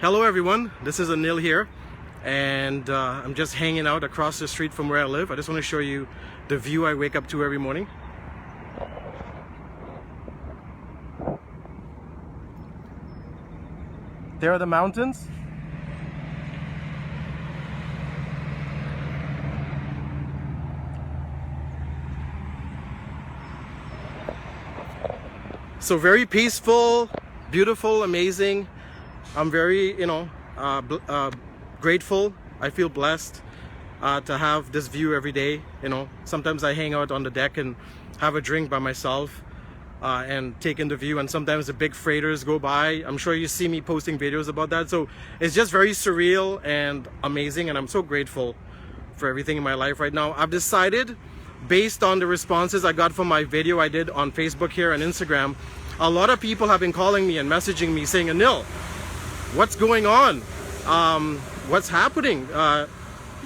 Hello everyone, this is Anil here, and I'm just hanging out across the street from where I live. I just want to show you the view I wake up to every morning. There are the mountains. So very peaceful, beautiful, amazing. I'm very, grateful. I feel blessed to have this view every day. Sometimes I hang out on the deck and have a drink by myself and take in the view. And sometimes the big freighters go by. I'm sure you see me posting videos about that. So it's just very surreal and amazing. And I'm so grateful for everything in my life right now. I've decided, based on the responses I got from my video I did on Facebook here and Instagram, a lot of people have been calling me and messaging me saying, Anil, what's going on? What's happening?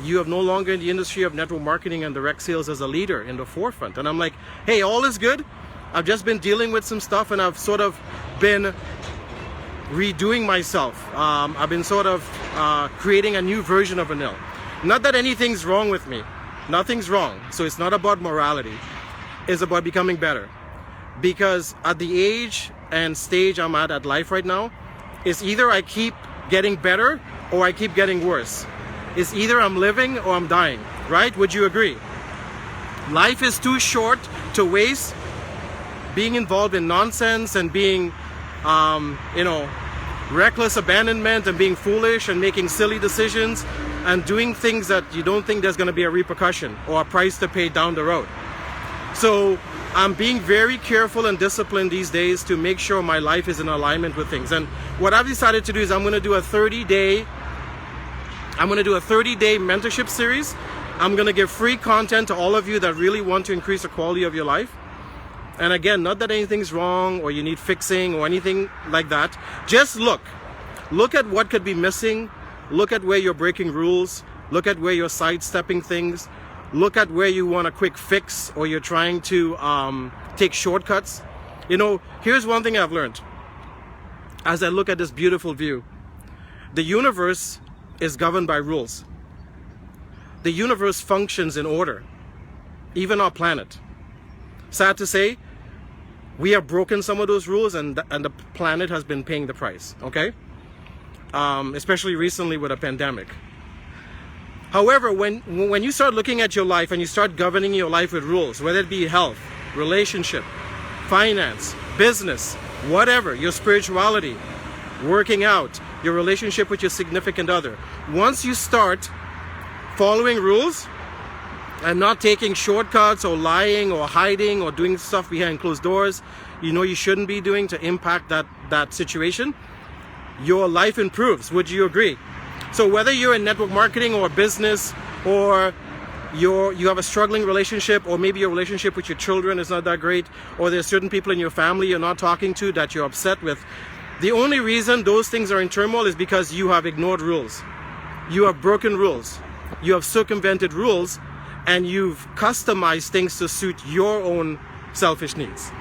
You have no longer in the industry of network marketing and direct sales as a leader in the forefront. And I'm like, hey, all is good. I've just been dealing with some stuff and I've sort of been redoing myself. I've been sort of creating a new version of Anil. Not that anything's wrong with me. Nothing's wrong. So it's not about morality. It's about becoming better. Because at the age and stage I'm at life right now, it's either I keep getting better or I keep getting worse. It's either I'm living or I'm dying, right? Would you agree? Life is too short to waste being involved in nonsense and being, reckless abandonment and being foolish and making silly decisions and doing things that you don't think there's going to be a repercussion or a price to pay down the road. So I'm being very careful and disciplined these days to make sure my life is in alignment with things. And what I've decided to do is I'm going to do a 30-day mentorship series. I'm going to give free content to all of you that really want to increase the quality of your life. And again, not that anything's wrong or you need fixing or anything like that. Just look at what could be missing. Look at where you're breaking rules. Look at where you're sidestepping things. Look at where you want a quick fix or you're trying to take shortcuts. Here's one thing I've learned as I look at this beautiful view. The universe is governed by rules. The universe functions in order, even our planet. Sad to say, we have broken some of those rules and the planet has been paying the price, okay? Especially recently with a pandemic. However, when you start looking at your life and you start governing your life with rules, whether it be health, relationship, finance, business, whatever, your spirituality, working out, your relationship with your significant other, once you start following rules and not taking shortcuts or lying or hiding or doing stuff behind closed doors you shouldn't be doing to impact that situation, your life improves. Would you agree? So whether you're in network marketing or business, or you have a struggling relationship, or maybe your relationship with your children is not that great, or there's certain people in your family you're not talking to that you're upset with, the only reason those things are in turmoil is because you have ignored rules. You have broken rules. You have circumvented rules, and you've customized things to suit your own selfish needs.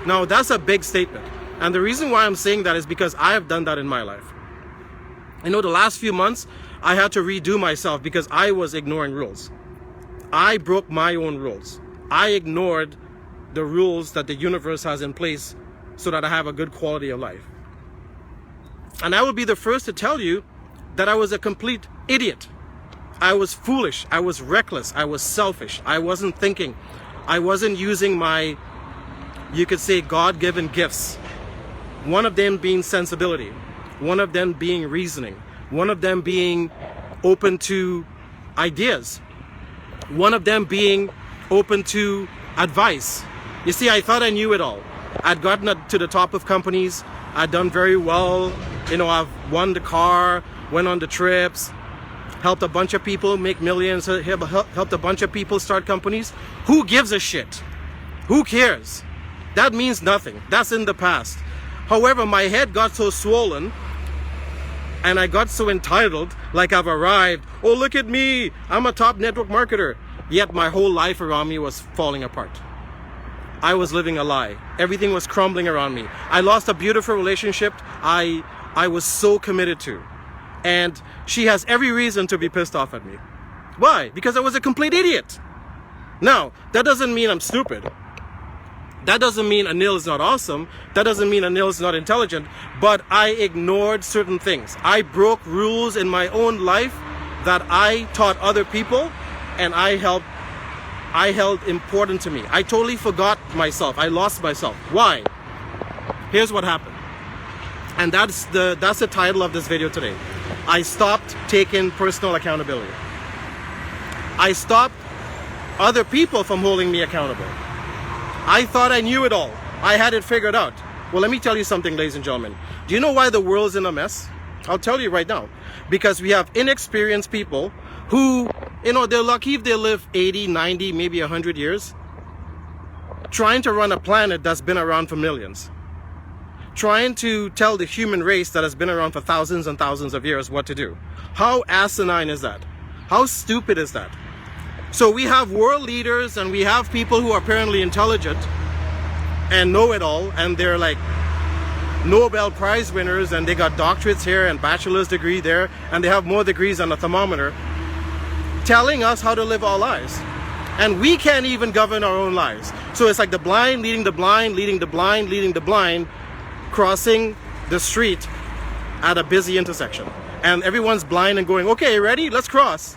Now, that's a big statement. And the reason why I'm saying that is because I have done that in my life. The last few months, I had to redo myself because I was ignoring rules. I broke my own rules. I ignored the rules that the universe has in place so that I have a good quality of life. And I will be the first to tell you that I was a complete idiot. I was foolish. I was reckless. I was selfish. I wasn't thinking. I wasn't using my, you could say, God-given gifts. One of them being sensibility. One of them being reasoning. One of them being open to ideas. One of them being open to advice. You see, I thought I knew it all. I'd gotten to the top of companies. I'd done very well. I've won the car, went on the trips, helped a bunch of people make millions, helped a bunch of people start companies. Who gives a shit? Who cares? That means nothing. That's in the past. However, my head got so swollen and I got so entitled, like I've arrived. Oh, look at me. I'm a top network marketer. Yet my whole life around me was falling apart. I was living a lie. Everything was crumbling around me. I lost a beautiful relationship. I I was so committed to. And she has every reason to be pissed off at me. Why? Because I was a complete idiot. Now, that doesn't mean I'm stupid. That doesn't mean Anil is not awesome. That doesn't mean Anil is not intelligent. But I ignored certain things. I broke rules in my own life that I taught other people, and I held important to me. I totally forgot myself. I lost myself. Why? Here's what happened. And that's the title of this video today. I stopped taking personal accountability. I stopped other people from holding me accountable. I thought I knew it all. I had it figured out. Well, let me tell you something, ladies and gentlemen. Do you know why the world's in a mess? I'll tell you right now. Because we have inexperienced people who, they're lucky if they live 80, 90, maybe 100 years, trying to run a planet that's been around for millions. Trying to tell the human race that has been around for thousands and thousands of years what to do. How asinine is that? How stupid is that? So we have world leaders and we have people who are apparently intelligent and know it all, and they're like Nobel Prize winners, and they got doctorates here and bachelor's degree there, and they have more degrees than a thermometer, telling us how to live our lives. And we can't even govern our own lives. So it's like the blind leading the blind, leading the blind, leading the blind, crossing the street at a busy intersection. And everyone's blind and going, okay, ready? Let's cross.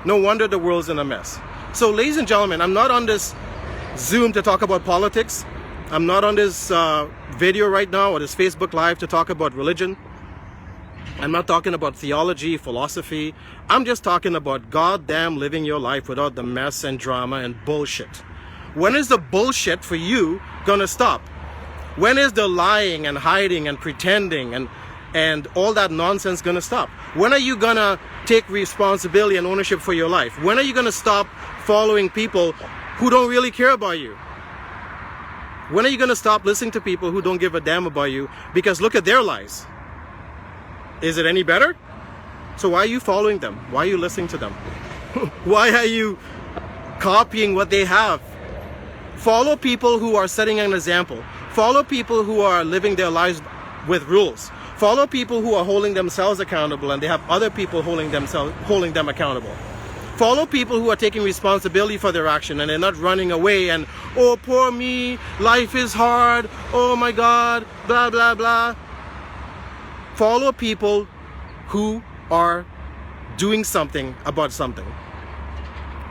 No wonder the world's in a mess. So ladies and gentlemen, I'm not on this Zoom to talk about politics. I'm not on this video right now or this Facebook Live to talk about religion. I'm not talking about theology, philosophy. I'm just talking about goddamn living your life without the mess and drama and bullshit. When is the bullshit for you gonna stop? When is the lying and hiding and pretending and all that nonsense gonna stop? When are you gonna take responsibility and ownership for your life? When are you gonna stop following people who don't really care about you? When are you gonna stop listening to people who don't give a damn about you? Because look at their lives. Is it any better? So why are you following them? Why are you listening to them? Why are you copying what they have? Follow people who are setting an example. Follow people who are living their lives with rules. Follow people who are holding themselves accountable and they have other people holding them accountable. Follow people who are taking responsibility for their action and they're not running away and, oh, poor me, life is hard, oh my God, blah, blah, blah. Follow people who are doing something about something.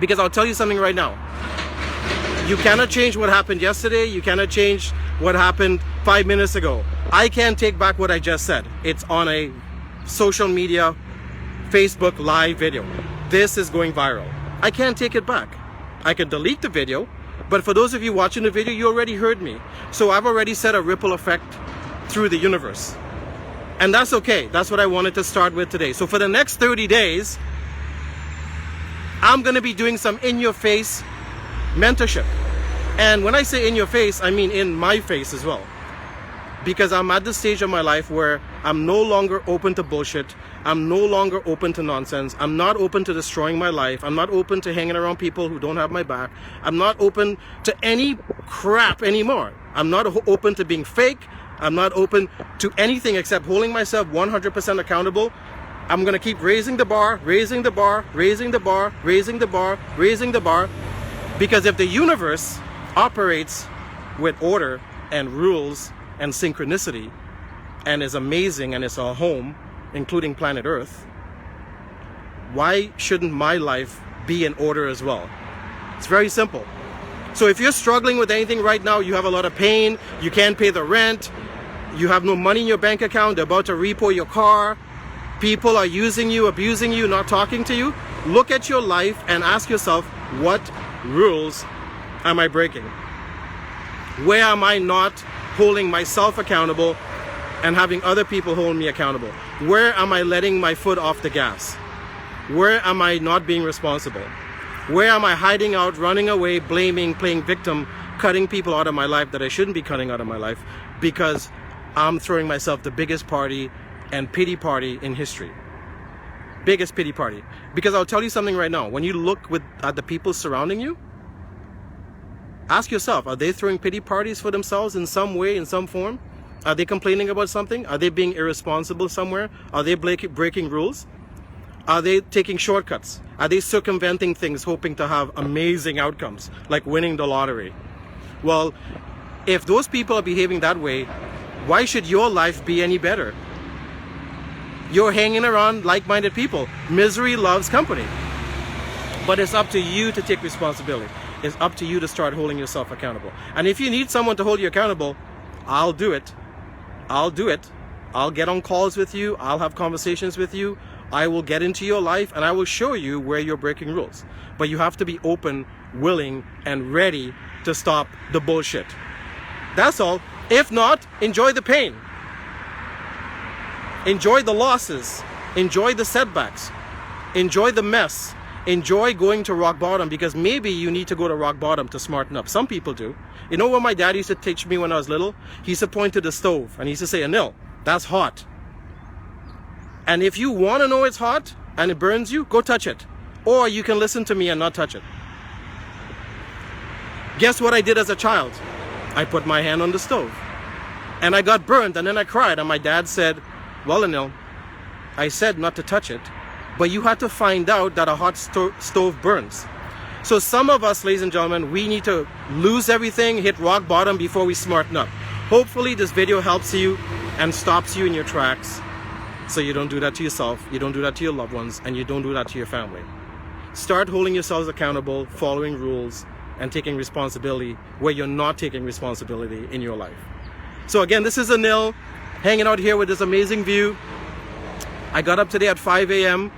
Because I'll tell you something right now. You cannot change what happened yesterday. You cannot change what happened 5 minutes ago. I can't take back what I just said. It's on a social media, Facebook live video. This is going viral. I can't take it back. I can delete the video, but for those of you watching the video, you already heard me. So I've already set a ripple effect through the universe. And that's okay. That's what I wanted to start with today. So for the next 30 days, I'm going to be doing some in-your-face mentorship. And when I say in your face, I mean in my face as well. Because I'm at the stage of my life where I'm no longer open to bullshit. I'm no longer open to nonsense. I'm not open to destroying my life. I'm not open to hanging around people who don't have my back. I'm not open to any crap anymore. I'm not open to being fake. I'm not open to anything except holding myself 100% accountable. I'm going to keep raising the bar, raising the bar, raising the bar, raising the bar, raising the bar. Because if the universe operates with order and rules and synchronicity and is amazing and is our home, including planet Earth, why shouldn't my life be in order as well? It's very simple. So if you're struggling with anything right now, you have a lot of pain, you can't pay the rent, you have no money in your bank account, they're about to repo your car, people are using you, abusing you, not talking to you, look at your life and ask yourself, what rules am I breaking? Where am I not holding myself accountable and having other people hold me accountable? Where am I letting my foot off the gas? Where am I not being responsible? Where am I hiding out, running away, blaming, playing victim, cutting people out of my life that I shouldn't be cutting out of my life because I'm throwing myself the biggest party and pity party in history? Biggest pity party. Because I'll tell you something right now. When you look at the people surrounding you, ask yourself, are they throwing pity parties for themselves in some way, in some form? Are they complaining about something? Are they being irresponsible somewhere? Are they breaking rules? Are they taking shortcuts? Are they circumventing things hoping to have amazing outcomes, like winning the lottery? Well, if those people are behaving that way, why should your life be any better? You're hanging around like-minded people. Misery loves company. But it's up to you to take responsibility. It's up to you to start holding yourself accountable. And if you need someone to hold you accountable, I'll do it. I'll do it. I'll get on calls with you. I'll have conversations with you. I will get into your life and I will show you where you're breaking rules. But you have to be open, willing, and ready to stop the bullshit. That's all. If not, enjoy the pain. Enjoy the losses. Enjoy the setbacks. Enjoy the mess. Enjoy going to rock bottom, because maybe you need to go to rock bottom to smarten up. Some people do. You know what my dad used to teach me when I was little? He used to point to the stove and he used to say, Anil, that's hot. And if you want to know it's hot and it burns you, go touch it. Or you can listen to me and not touch it. Guess what I did as a child? I put my hand on the stove. And I got burned and then I cried. And my dad said, well, Anil, I said not to touch it, but you had to find out that a hot stove burns. So some of us, ladies and gentlemen, we need to lose everything, hit rock bottom before we smarten up. Hopefully this video helps you and stops you in your tracks, so you don't do that to yourself, you don't do that to your loved ones, and you don't do that to your family. Start holding yourselves accountable, following rules, and taking responsibility where you're not taking responsibility in your life. So again, this is Anil, hanging out here with this amazing view. I got up today at 5 a.m.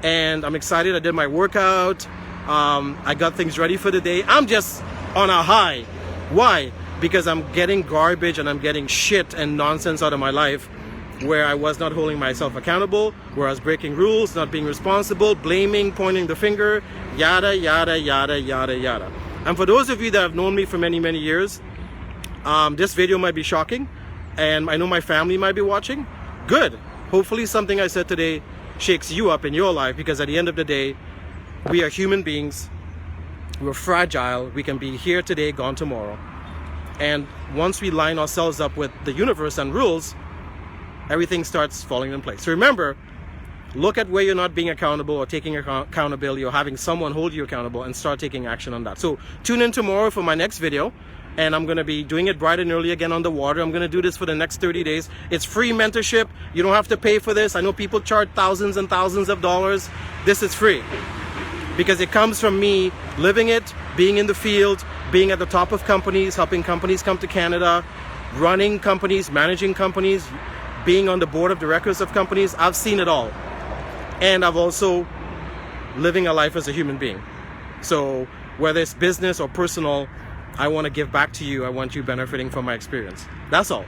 and I'm excited. I did my workout. I got things ready for the day. I'm just on a high. Why? Because I'm getting garbage and I'm getting shit and nonsense out of my life where I was not holding myself accountable, where I was breaking rules, not being responsible, blaming, pointing the finger, yada, yada, yada, yada, yada. And for those of you that have known me for many, many years, this video might be shocking, and I know my family might be watching. Good. Hopefully something I said today shakes you up in your life, because at the end of the day, we are human beings. We're fragile. We can be here today, gone tomorrow. And once we line ourselves up with the universe and rules, everything starts falling in place. So remember, look at where you're not being accountable or taking accountability or having someone hold you accountable, and start taking action on that. So tune in tomorrow for my next video. And I'm going to be doing it bright and early again on the water. I'm going to do this for the next 30 days. It's free mentorship. You don't have to pay for this. I know people charge thousands and thousands of dollars. This is free because it comes from me living it, being in the field, being at the top of companies, helping companies come to Canada, running companies, managing companies, being on the board of directors of companies. I've seen it all. And I've also living a life as a human being. So whether it's business or personal, I want to give back to you. I want you benefiting from my experience. That's all.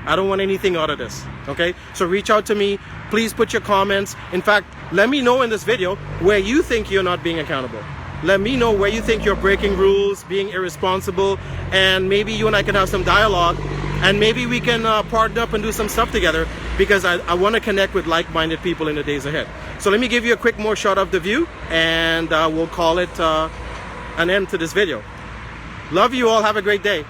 I don't want anything out of this. Okay? So reach out to me. Please put your comments. In fact, let me know in this video where you think you're not being accountable. Let me know where you think you're breaking rules, being irresponsible, and maybe you and I can have some dialogue, and maybe we can partner up and do some stuff together, because I want to connect with like-minded people in the days ahead. So let me give you a quick more shot of the view, and we'll call it an end to this video. Love you all. Have a great day.